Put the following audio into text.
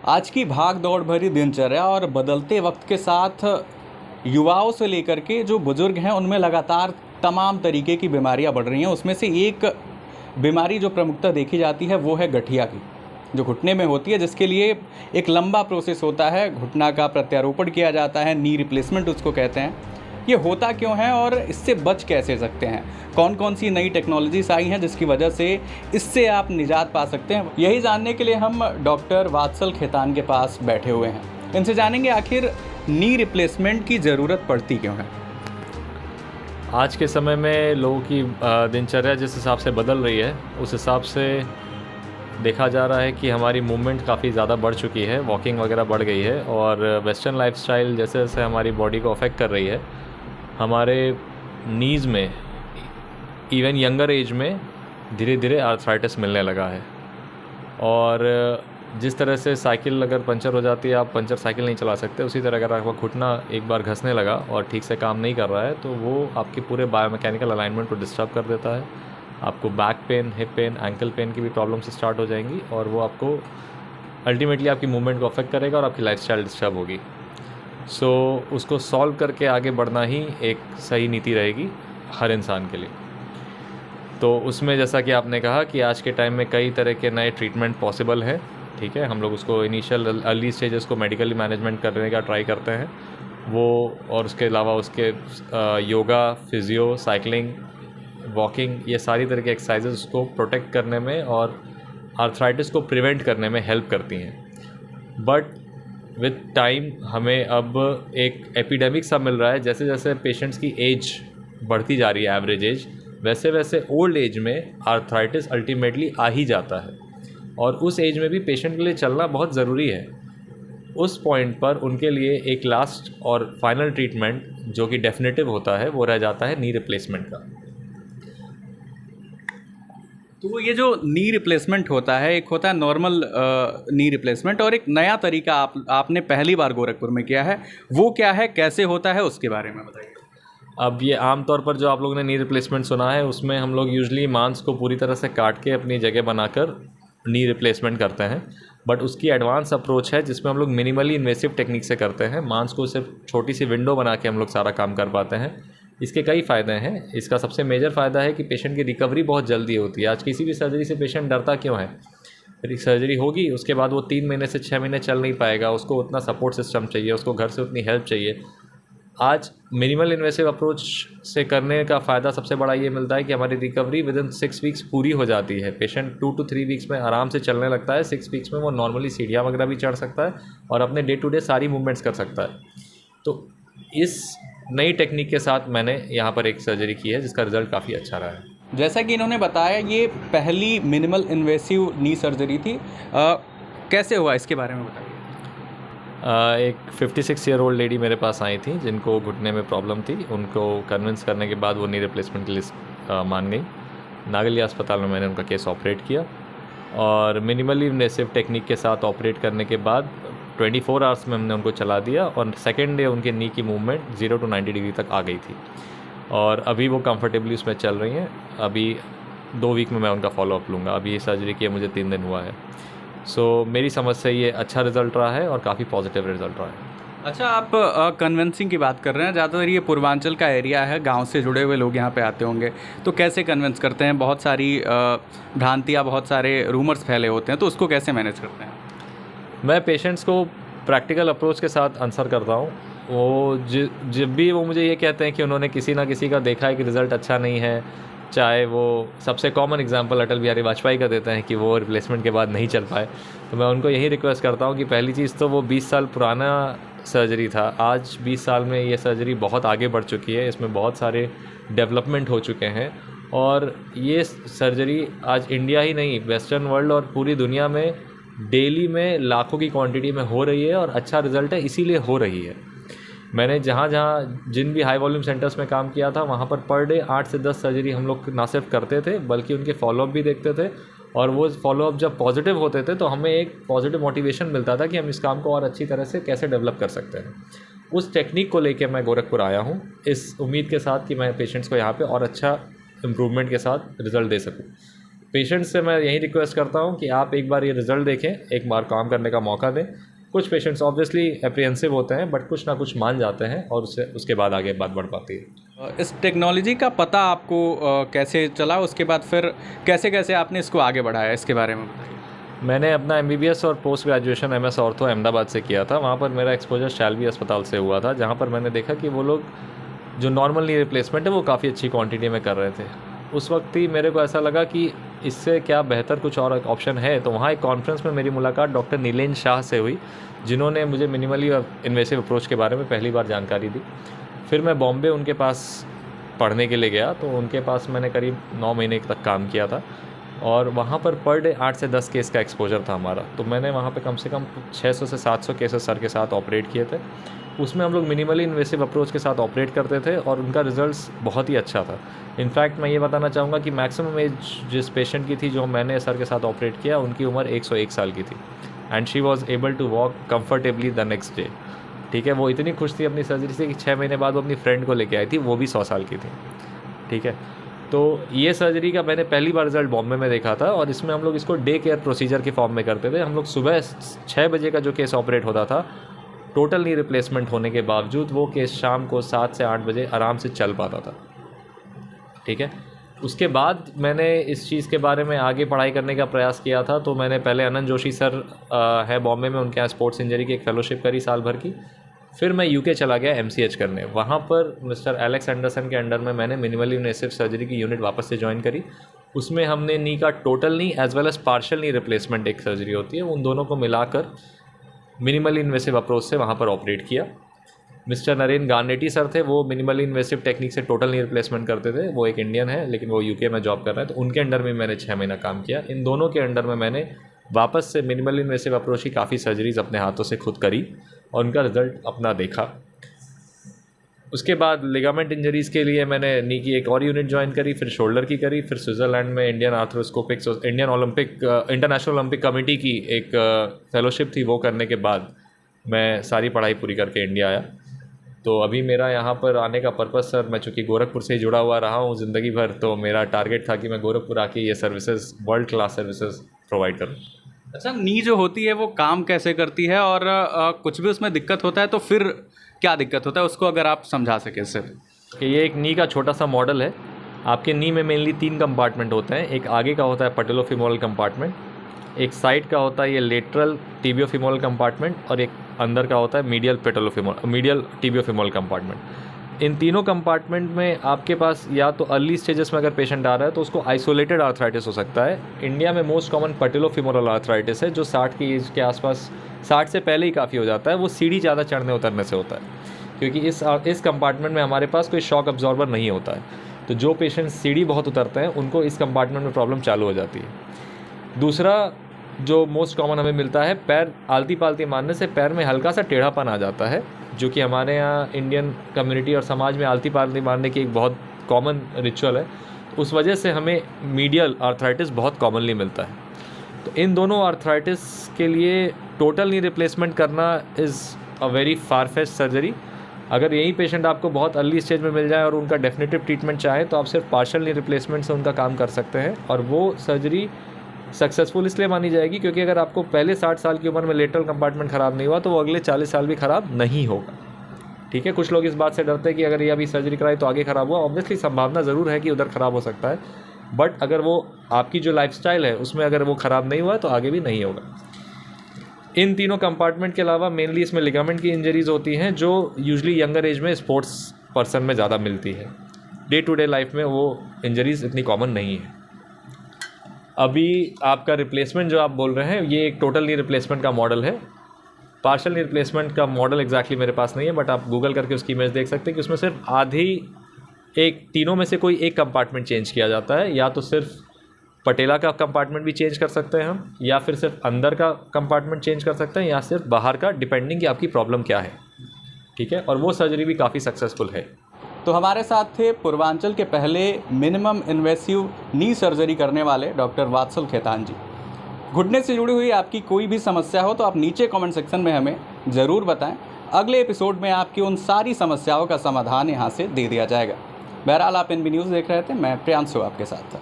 आज की भाग दौड़ भरी दिनचर्या और बदलते वक्त के साथ युवाओं से लेकर के जो बुजुर्ग हैं उनमें लगातार तमाम तरीके की बीमारियां बढ़ रही हैं। उसमें से एक बीमारी जो प्रमुखता देखी जाती है वो है गठिया की, जो घुटने में होती है, जिसके लिए एक लंबा प्रोसेस होता है। घुटना का प्रत्यारोपण किया जाता है, नी रिप्लेसमेंट उसको कहते हैं। ये होता क्यों है और इससे बच कैसे सकते हैं? कौन कौन सी नई टेक्नोलॉजीज आई हैं जिसकी वजह से इससे आप निजात पा सकते हैं? यही जानने के लिए हम डॉक्टर वात्सल खेतान के पास बैठे हुए हैं। इनसे जानेंगे आखिर नी रिप्लेसमेंट की ज़रूरत पड़ती क्यों है। आज के समय में लोगों की दिनचर्या जिस हिसाब से बदल रही है उस हिसाब से देखा जा रहा है कि हमारी मूवमेंट काफ़ी ज़्यादा बढ़ चुकी है, वॉकिंग वगैरह बढ़ गई है और वेस्टर्न लाइफस्टाइल जैसे जैसे हमारी बॉडी को अफेक्ट कर रही है, हमारे नीज़ में इवन यंगर एज में धीरे धीरे आर्थराइटिस मिलने लगा है। और जिस तरह से साइकिल अगर पंचर हो जाती है, आप पंचर साइकिल नहीं चला सकते, उसी तरह अगर आपका घुटना एक बार घसने लगा और ठीक से काम नहीं कर रहा है तो वो आपके पूरे बायोमैकेनिकल अलाइनमेंट को डिस्टर्ब कर देता है। आपको back pain, hip pain, ankle pain की भी प्रॉब्लम्स स्टार्ट हो जाएंगी और वो आपको अल्टीमेटली आपकी मूवमेंट को अफेक्ट करेगा और आपकी लाइफस्टाइल डिस्टर्ब होगी। सो उसको सॉल्व करके आगे बढ़ना ही एक सही नीति रहेगी हर इंसान के लिए। तो उसमें जैसा कि आपने कहा कि आज के टाइम में कई तरह के नए ट्रीटमेंट पॉसिबल है। ठीक है, हम लोग उसको इनिशियल अर्ली स्टेजेस को मेडिकली मैनेजमेंट करने का ट्राई करते हैं वो, और उसके अलावा उसके योगा, फिजियो, साइकिलिंग, वॉकिंग, ये सारी तरह के एक्सरसाइजेस उसको प्रोटेक्ट करने में और आर्थराइटिस को प्रिवेंट करने में हेल्प करती हैं। बट विद टाइम हमें अब एक एपिडेमिक सा मिल रहा है। जैसे जैसे पेशेंट्स की एज बढ़ती जा रही है, एवरेज एज, वैसे वैसे ओल्ड एज में आर्थराइटिस अल्टीमेटली आ ही जाता है और उस एज में भी पेशेंट के लिए चलना बहुत ज़रूरी है। उस पॉइंट पर उनके लिए एक लास्ट और फाइनल ट्रीटमेंट जो कि डेफिनेटिव होता है वो रह जाता है नी रिप्लेसमेंट का। तो ये जो नी रिप्लेसमेंट होता है, एक होता है नॉर्मल नी रिप्लेसमेंट और एक नया तरीका आपने पहली बार गोरखपुर में किया है, वो क्या है, कैसे होता है, उसके बारे में बताइए। अब ये आमतौर पर जो आप लोगों ने नी रिप्लेसमेंट सुना है उसमें हम लोग यूजुअली मांस को पूरी तरह से काट के अपनी जगह बनाकर नी रिप्लेसमेंट करते हैं। बट उसकी एडवांस अप्रोच है जिसमें हम लोग मिनिमली इन्वेसिव टेक्निक से करते हैं। मांस को सिर्फ छोटी सी विंडो बना के हम लोग सारा काम कर पाते हैं। इसके कई फ़ायदे हैं। इसका सबसे मेजर फ़ायदा है कि पेशेंट की रिकवरी बहुत जल्दी होती है। आज किसी भी सर्जरी से पेशेंट डरता क्यों है? सर्जरी होगी उसके बाद वो 3 महीने से 6 महीने चल नहीं पाएगा, उसको उतना सपोर्ट सिस्टम चाहिए, उसको घर से उतनी हेल्प चाहिए। आज मिनिमल इन्वेसिव अप्रोच से करने का फ़ायदा सबसे बड़ा ये मिलता है कि हमारी रिकवरी विद इन 6 वीक्स पूरी हो जाती है। पेशेंट 2 to 3 वीक्स में आराम से चलने लगता है। 6 वीक्स में वो नॉर्मली सीढ़ियाँ वगैरह भी चढ़ सकता है और अपने डे टू डे सारी मूवमेंट्स कर सकता है। तो इस नई टेक्निक के साथ मैंने यहाँ पर एक सर्जरी की है जिसका रिज़ल्ट काफ़ी अच्छा रहा है। जैसा कि इन्होंने बताया, ये पहली मिनिमल इन्वेसिव नी सर्जरी थी। कैसे हुआ, इसके बारे में बताइए। एक 56 ईयर ओल्ड लेडी मेरे पास आई थी जिनको घुटने में प्रॉब्लम थी। उनको कन्विंस करने के बाद वो नी रिप्लेसमेंट के लिए मान गई। नागली अस्पताल में मैंने उनका केस ऑपरेट किया और मिनिमली इन्वेसिव टेक्निक के साथ ऑपरेट करने के बाद 24 आवर्स में हमने उनको चला दिया और सेकेंड डे उनके नी की मूवमेंट 0 to 90 डिग्री तक आ गई थी और अभी वो कंफर्टेबली उसमें चल रही हैं। अभी 2 वीक में मैं उनका फॉलोअप लूँगा। अभी ये सर्जरी किए मुझे 3 दिन हुआ है। सो मेरी समझ से ये अच्छा रिज़ल्ट रहा है और काफ़ी पॉजिटिव रिज़ल्ट रहा है। अच्छा, आप कन्विंसिंग की बात कर रहे हैं। ज़्यादातर ये पूर्वांचल का एरिया है, गांव से जुड़े हुए लोग यहाँ पे आते होंगे, तो कैसे कन्विंस करते हैं? बहुत सारी भ्रांतियाँ, बहुत सारे रूमर्स फैले होते हैं, तो उसको कैसे मैनेज करते हैं? मैं पेशेंट्स को प्रैक्टिकल अप्रोच के साथ आंसर करता हूँ। वो जब भी वो मुझे ये कहते हैं कि उन्होंने किसी ना किसी का देखा है कि रिज़ल्ट अच्छा नहीं है, चाहे वो सबसे कॉमन एग्जांपल अटल बिहारी वाजपेयी का देते हैं कि वो रिप्लेसमेंट के बाद नहीं चल पाए, तो मैं उनको यही रिक्वेस्ट करता हूँ कि पहली चीज़ तो वो 20 साल पुराना सर्जरी था। आज 20 साल में ये सर्जरी बहुत आगे बढ़ चुकी है, इसमें बहुत सारे डेवलपमेंट हो चुके हैं और ये सर्जरी आज इंडिया ही नहीं, वेस्टर्न वर्ल्ड और पूरी दुनिया में डेली में लाखों की क्वांटिटी में हो रही है और अच्छा रिज़ल्ट है, इसीलिए हो रही है। मैंने जहाँ जहाँ जिन भी हाई वॉल्यूम सेंटर्स में काम किया था वहाँ पर पर डे 8 से 10 सर्जरी हम लोग ना सिर्फ करते थे बल्कि उनके फॉलोअप भी देखते थे और वो फॉलोअप जब पॉजिटिव होते थे तो हमें एक पॉजिटिव मोटिवेशन मिलता था कि हम इस काम को और अच्छी तरह से कैसे डेवलप कर सकते हैं। उस टेक्निक को लेकर मैं गोरखपुर आया हूँ इस उम्मीद के साथ कि मैं पेशेंट्स को यहाँ पर और अच्छा इम्प्रूवमेंट के साथ रिज़ल्ट दे सकूँ। पेशेंट्स से मैं यही रिक्वेस्ट करता हूँ कि आप एक बार ये रिज़ल्ट देखें, एक बार काम करने का मौका दें। कुछ पेशेंट्स ऑब्वियसली एप्रीहेंसिव होते हैं, बट कुछ ना कुछ मान जाते हैं और उसके बाद आगे बात बढ़ पाती है। इस टेक्नोलॉजी का पता आपको कैसे चला, उसके बाद फिर कैसे कैसे आपने इसको आगे बढ़ाया, इसके बारे में बताइए। मैंने अपना MBBS और post graduation MS ortho Ahmedabad से किया था। वहाँ पर मेरा एक्सपोजर शैल्बी अस्पताल से हुआ था, जहाँ पर मैंने देखा कि वो लोग जो नॉर्मल नी रिप्लेसमेंट है वो काफ़ी अच्छी क्वांटिटी में कर रहे थे। उस वक्त ही मेरे को ऐसा लगा कि इससे क्या बेहतर कुछ और ऑप्शन है। तो वहाँ एक कॉन्फ्रेंस में मेरी मुलाकात डॉक्टर नीलेन शाह से हुई, जिन्होंने मुझे मिनिमली इन्वेसिव अप्रोच के बारे में पहली बार जानकारी दी। फिर मैं बॉम्बे उनके पास पढ़ने के लिए गया, तो उनके पास मैंने करीब 9 महीने तक काम किया था और वहाँ पर पर डे 8 से 10 केस का एक्सपोजर था हमारा। तो मैंने वहाँ पे कम से कम 600 से 700 केसेस सर के साथ ऑपरेट किए थे। उसमें हम लोग मिनिमली इन्वेसिव अप्रोच के साथ ऑपरेट करते थे और उनका रिजल्ट्स बहुत ही अच्छा था। इनफैक्ट मैं ये बताना चाहूँगा कि मैक्सिमम एज जिस पेशेंट की थी जो मैंने सर के साथ ऑपरेट किया, उनकी उम्र 101 साल की थी and she was able to walk comfortably the next day. ठीक है, वो इतनी खुश थी अपनी सर्जरी से कि 6 महीने बाद वो अपनी फ्रेंड को लेके आई थी, वो भी 100 साल की थी। ठीक है, तो ये सर्जरी का मैंने पहली बार रिजल्ट बॉम्बे में देखा था और इसमें हम लोग इसको डे केयर प्रोसीजर के फॉर्म में करते थे। हम लोग सुबह 6 बजे का जो केस ऑपरेट होता था, टोटल नी रिप्लेसमेंट होने के बावजूद वो केस शाम को 7 से 8 बजे आराम से चल पाता था। ठीक है, उसके बाद मैंने इस चीज़ के बारे में आगे पढ़ाई करने का प्रयास किया था। तो मैंने पहले अनंत जोशी सर है बॉम्बे में, उनके यहाँ स्पोर्ट्स इंजरी की एक फेलोशिप करी साल भर की। फिर मैं UK चला गया MCH करने। वहाँ पर मिस्टर एलेक्स एंडरसन के अंडर में मैंने मिनिमली इन्वेसिव सर्जरी की यूनिट वापस से ज्वाइन करी। उसमें हमने नी का total knee as well as partial knee replacement एक सर्जरी होती है, उन दोनों को मिलाकर मिनिमली इन्वेसिव अप्रोच से वहाँ पर ऑपरेट किया। मिस्टर नरेन गार्नेटी सर थे, वो मिनिमली इन्वेसिव टेक्निक से टोटल नी रिप्लेसमेंट करते थे। वो एक इंडियन है लेकिन वो UK में जॉब कर रहे हैं, तो उनके अंडर में मैंने 6 महीना काम किया। इन दोनों के अंडर में मैंने वापस से मिनिमल इन्वेसिव अप्रोच की काफ़ी सर्जरीज अपने हाथों से खुद करी और उनका रिजल्ट अपना देखा। उसके बाद लिगामेंट इंजरीज़ के लिए मैंने नी की एक और यूनिट ज्वाइन करी, फिर शोल्डर की करी, फिर स्विट्ज़रलैंड में इंडियन इंटरनेशनल ओलंपिक कमेटी की एक फेलोशिप थी, वो करने के बाद मैं सारी पढ़ाई पूरी करके इंडिया आया। तो अभी मेरा यहाँ पर आने का पर्पस सर, मैं चूँकि गोरखपुर से ही जुड़ा हुआ रहा हूँ ज़िंदगी भर, तो मेरा टारगेट था कि मैं गोरखपुर आके ये services, world class services provide करूँ। अच्छा, नी जो होती है वो काम कैसे करती है और कुछ भी उसमें दिक्कत होता है तो फिर क्या दिक्कत होता है, उसको अगर आप समझा सकें सर। कि ये एक नी का छोटा सा मॉडल है। आपके नी में मेनली 3 कंपार्टमेंट होते हैं। एक आगे का होता है पैटेलोफीमोरल कंपार्टमेंट, एक साइड का होता है ये लेटरल टिबियोफीमोरल कंपार्टमेंट और एक अंदर का होता है मीडियल टिबियोफीमोरल कंपार्टमेंट। इन तीनों कंपार्टमेंट में आपके पास या तो अर्ली स्टेजेस में अगर पेशेंट आ रहा है तो उसको आइसोलेटेड आर्थराइटिस हो सकता है। इंडिया में मोस्ट कॉमन पैटेलोफीमोरल आर्थराइटिस है, जो 60 की एज के आसपास, 60 से पहले ही काफ़ी हो जाता है। वो सीढ़ी ज़्यादा चढ़ने उतरने से होता है, क्योंकि इस कंपार्टमेंट में हमारे पास कोई शॉक अब्जॉर्बर नहीं होता है। तो जो पेशेंट सीढ़ी बहुत उतरते हैं उनको इस कंपार्टमेंट में प्रॉब्लम चालू हो जाती है। दूसरा जो मोस्ट कॉमन हमें मिलता है, पैर आलती पालती मारने से पैर में हल्का सा टेढ़ापन आ जाता है, जो कि हमारे यहाँ इंडियन कम्युनिटी और समाज में आलती पालती मारने की एक बहुत कॉमन रिचुअल है। उस वजह से हमें मीडियल आर्थराइटिस बहुत कॉमनली मिलता है। तो इन दोनों आर्थराइटिस के लिए टोटल नी रिप्लेसमेंट करना is a very far fetched surgery. अगर यही पेशेंट आपको बहुत अर्ली स्टेज में मिल जाए और उनका डेफिनेटिव ट्रीटमेंट चाहे तो आप सिर्फ पार्शियल नी रिप्लेसमेंट से उनका काम कर सकते हैं, और वो सर्जरी सक्सेसफुल इसलिए मानी जाएगी क्योंकि अगर आपको पहले 60 साल की उम्र में लेटरल कंपार्टमेंट ख़राब नहीं हुआ तो वो अगले 40 साल भी ख़राब नहीं होगा। ठीक है, कुछ लोग इस बात से डरते हैं कि अगर ये अभी सर्जरी कराई तो आगे ख़राब हुआ। ऑब्वियसली संभावना ज़रूर है कि उधर ख़राब हो सकता है, बट अगर वो आपकी जो लाइफस्टाइल है उसमें अगर वो ख़राब नहीं हुआ तो आगे भी नहीं होगा। इन तीनों कंपार्टमेंट के अलावा मेनली इसमें लिगामेंट की इंजरीज़ होती हैं, जो यूजुअली यंगर एज में स्पोर्ट्स पर्सन में ज़्यादा मिलती है। डे टू डे लाइफ में वो इंजरीज़ इतनी कॉमन नहीं है। अभी आपका रिप्लेसमेंट जो आप बोल रहे हैं, ये एक टोटल नी रिप्लेसमेंट का मॉडल है। पार्शियल नी रिप्लेसमेंट का मॉडल एग्जैक्टली मेरे पास नहीं है, बट आप गूगल करके उसकी इमेज देख सकते हैं कि उसमें सिर्फ तीनों में से कोई एक कंपार्टमेंट चेंज किया जाता है। या तो सिर्फ पटेला का कंपार्टमेंट भी चेंज कर सकते हैं हम, या फिर सिर्फ अंदर का कंपार्टमेंट चेंज कर सकते हैं, या सिर्फ बाहर का, डिपेंडिंग कि आपकी प्रॉब्लम क्या है। ठीक है, और वो सर्जरी भी काफ़ी सक्सेसफुल है। तो हमारे साथ थे पूर्वांचल के पहले मिनिमम इन्वेसिव नी सर्जरी करने वाले डॉक्टर वात्सल खेतान जी। घुटने से जुड़ी हुई आपकी कोई भी समस्या हो तो आप नीचे कमेंट सेक्शन में हमें ज़रूर बताएं। अगले एपिसोड में आपकी उन सारी समस्याओं का समाधान यहाँ से दे दिया जाएगा। बहरहाल आप NB न्यूज़ देख रहे थे, मैं प्रियांशु आपके साथ था।